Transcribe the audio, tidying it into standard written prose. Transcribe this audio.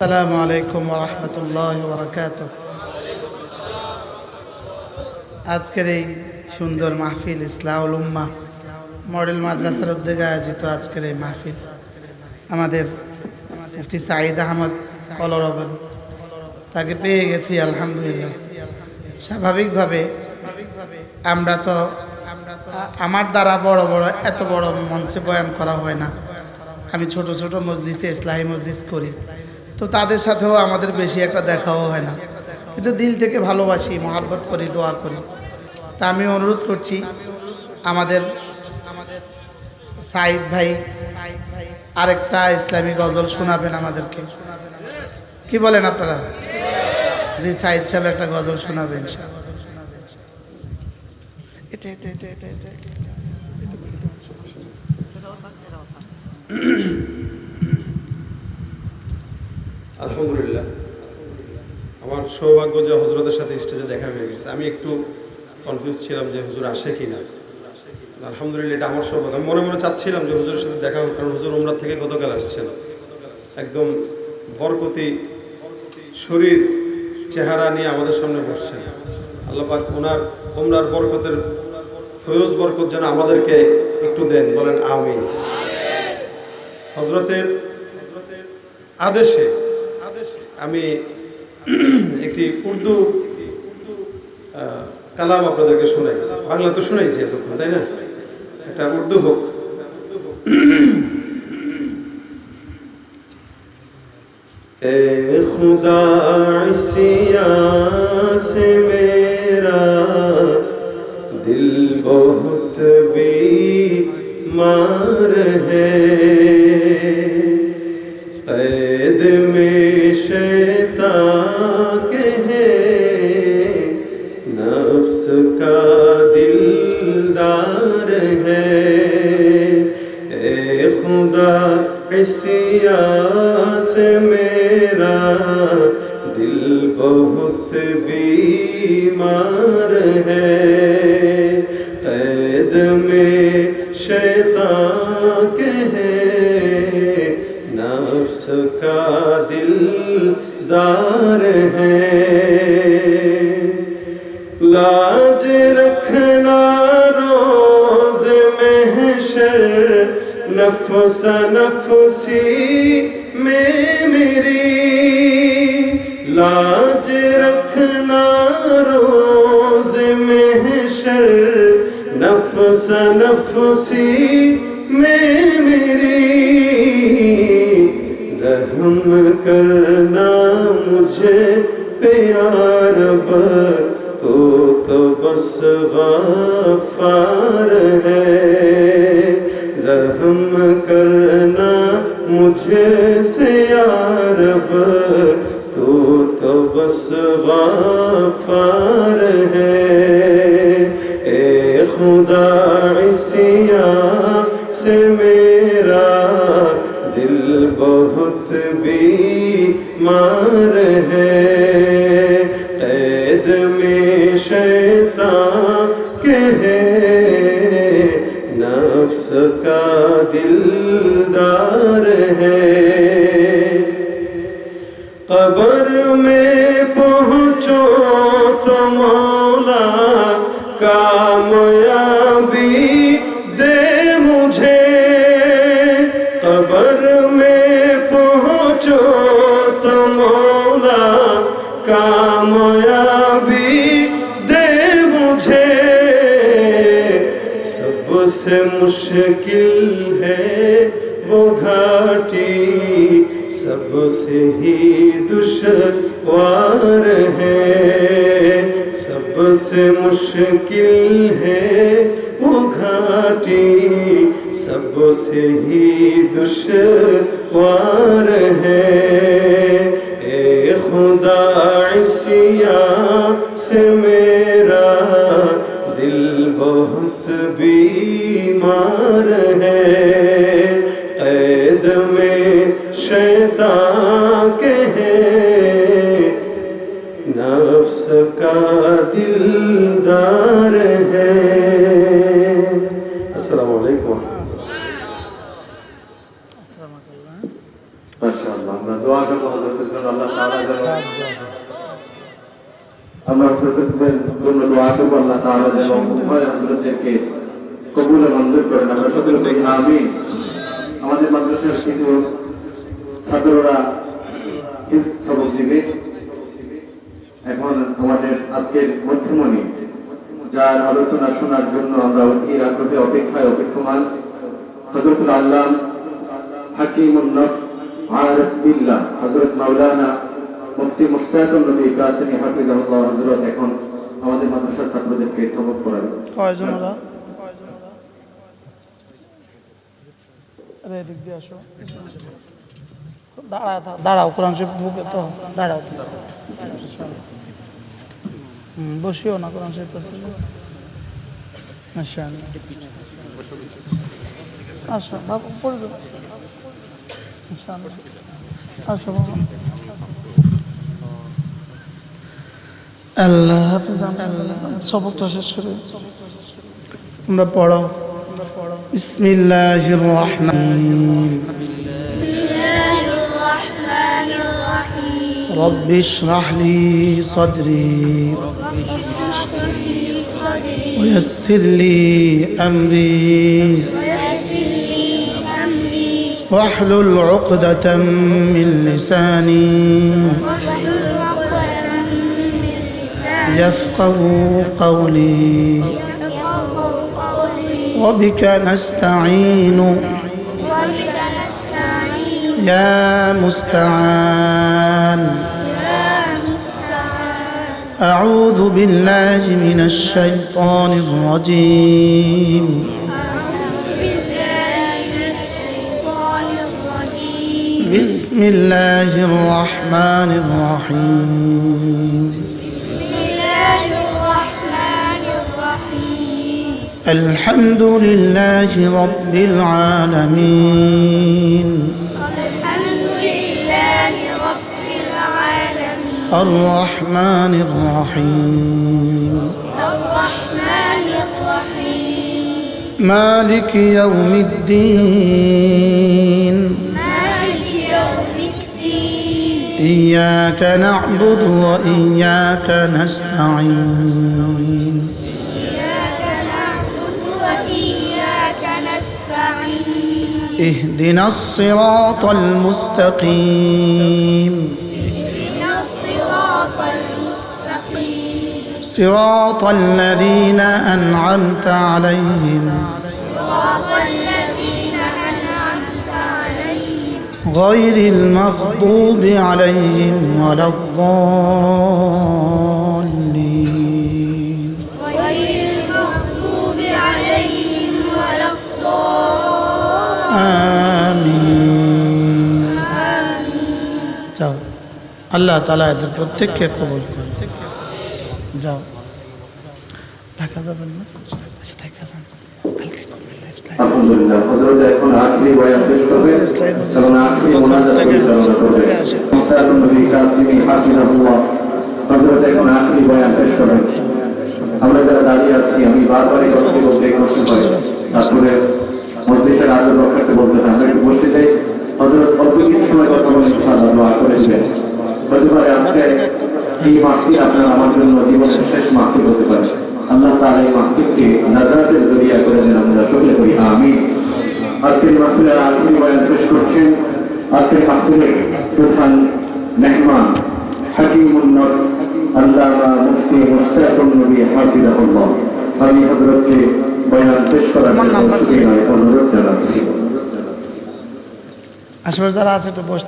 আসসালামু আলাইকুম ওয়া রাহমাতুল্লাহি ওয়া বারাকাতুহু। আজকের এই সুন্দর মাহফিল ইসলাহুল উম্মাহ মডেল মাদ্রাসার উদ্যোগে আয়োজিত আজকের এই মাহফিল আমাদের মুফতি সাঈদ আহমদ কলরবের তাকে পেয়ে গেছি আলহামদুলিল্লাহ। স্বাভাবিকভাবে আমরা তো আমার দ্বারা এত বড় মঞ্চে বয়ান করা হয় না। আমি ছোট ছোট মজলিসে ইসলাহি মজলিস করি, তো তাদের সাথেও আমাদের বেশি একটা দেখাও হয় না, কিন্তু দিল থেকে ভালোবাসি, মহাব্বত করি, দোয়া করি। তা আমি অনুরোধ করছি আমাদের সাঈদ ভাই আরেকটা ইসলামী গজল শোনাবেন আমাদেরকে। কি বলেন আপনারা? জি, সাঈদ সাহেব একটা গজল শোনাবেন। আলহামদুলিল্লাহ, আমার সৌভাগ্য যে হজরতের সাথে স্টেজে দেখা হয়ে গেছে। আমি একটু কনফিউজ ছিলাম যে হুজুর আসে কি না। আলহামদুলিল্লাহ, এটা আমার সৌভাগ্য। আমি মনে মনে চাচ্ছিলাম যে হুজুরের সাথে দেখা হোক, কারণ হুজুর উমরা থেকে গতকাল আসছেন। একদম বরকতি শরীর চেহারা নিয়ে আমাদের সামনে বসছেন। আল্লাহ পাক ওনার উমরার বরকতের ফয়জ বরকত যেন আমাদেরকে একটু দেন, বলেন আমিন। হজরতের আদেশে আমি একটি উর্দু কালাম আপনাদেরকে শোনাই। বাংলা তো শোনাইছি এতক্ষণ, তাই না? একটা উর্দু হোক। এ খুদা ইসিয়া সে মেরা দিল বহুত बीमार है, कैद में शैतान के है, नफ्स का दिलदार है। ए खुदा इसिया से मेरा दिल बहुत बीमार है, कैद में शैतान के है, नफ्स का दिलदार है। लाज रखना रोज महशर, नफ्स नफ्सी में मेरी, लाज रखना रोज महशर, नफ्स नफ्सी में मेरी, रहम करना मुझे प्यार तो बस गफ्फार है, रहम करना मुझे से यार तो बस गफ्फार है। ए खुदा इसिया से मेरा दिल बहुत बीमार है, कैद में शैतान के है, नफ्स का दिलदार है। कब्र में पहुँचो तो मौला कामयाबी दे मुझे, कब्र में पहुँचो तो मौला कामयाबी दे मुझे। सबसे मुश्किल है वो घाटी, सबसे ही दुश्वार है, सबसे मुश्किल है वो घाटी, सबसे ही दुश्वार है। ए खुदा इसिया से मेरा दिल बहुत बीमार है, कैद में शैतान के है, नफ्स का दिलदार है। अस्सलामु अलैकुम। মাশাআল্লাহ, আমরা দোয়া করব হযরত জন্য আল্লাহ তাআলা যেন আমরা হযরতের জন্য দোয়া করব, আল্লাহ তাআলা যেন উভয় হযরতদেরকে কবুল ও মঞ্জুর করেন। আমরা সকলে বলি আমিন। আমাদের মাদ্রাসার কিছু ছাত্ররা হিফজ সবক দিবে। এখন আমাদের আজকের মধ্যমণি, যার আলোচনা শোনার জন্য আমরা অধীর আগ্রহে অপেক্ষমান, হযরতুল আল্লাম হাকিমুন নফস আরিফ বিল্লাহ হযরত মাওলানা মুফতি মুশতাকুর নবী কাসেমি হাফিজাহুল্লাহ হযরত এখন আমাদের মাদ্রাসার ছাত্রদেরকে সবক পড়াবেন। কয়জন ওরা? আরে এদিক দিয়ে আসো, দাঁড়াও, কোরআন শরীফ বুকে তো দাঁড়াও, বসিও না, কোরআন শরীফ আসো বাবা, পড়ে যাও, আসো বাবা। আল্লাহ সবকটা শেষ করে তোমরা পড়ো। বিসমিল্লাহির রহমানির রহিম। রব্বি ইশরাহ লি সাদরি ওয়াইসির লি আমরি واحلل عقدة من لساني يفقهوا قولي وبك نستعين يا مستعان أعوذ بالله من الشيطان الرجيم بسم الله الرحمن الرحيم الحمد لله رب العالمين الرحمن الرحيم مالك يوم الدين إياك نعبد وإياك نستعين اهدنا الصراط المستقيم صراط الذين أنعمت عليهم غير المغضوب عليهم ولا الضالين آمين যাও, আল্লাহ তাআলা এদের প্রত্যেককে কবুল করুন। যাও, ঢাকা যাবেন না? আচ্ছা, ঢাকা যান। আলহামদুলিল্লাহ, হযরত এখন আখেরি বয়ান পেশ করবে এবং আখেরি মুনাজাত পরিচালনা করবে মুশতাকুর নবী কাসেমি হাফিজাহুল্লাহ। হযরত এখন আখেরি বয়ান পেশ করবেন। আমরা যারা দাঁড়িয়ে আছি, আমি বারবারই বলতে কষ্ট পাই, তারপরে মজলিসের আদব রক্ষার্থে বলতে হয়, আমরা একটু বসে যাই। হযরত অল্প কিছু সময় কথা বলে ইনশাআল্লাহ দোয়া করেছিলেন। হতে পারে আজকে এই মাহফিল আপনার আমার জন্য জীবনের শেষ মাহফিল হতে পারে। আল্লাহ তাআলা এই মাহফিলকে নাজাতের জরিয়া করে দেন, আমরা সকলে বলি আমিন। আজকের মাহফিলের আখেরি বয়ান পেশ করছেন আজকের মাহফিলের প্রধান মেহমান হাকিমুন নফস আল্লামা মুফতি মুশতাকুর নবী হাফিজাহুল্লাহ। আমি হযরতকে বয়ান পেশ করার জন্য অনুরোধ জানাচ্ছি। আশেপাশে যারা আছে একটু বসতে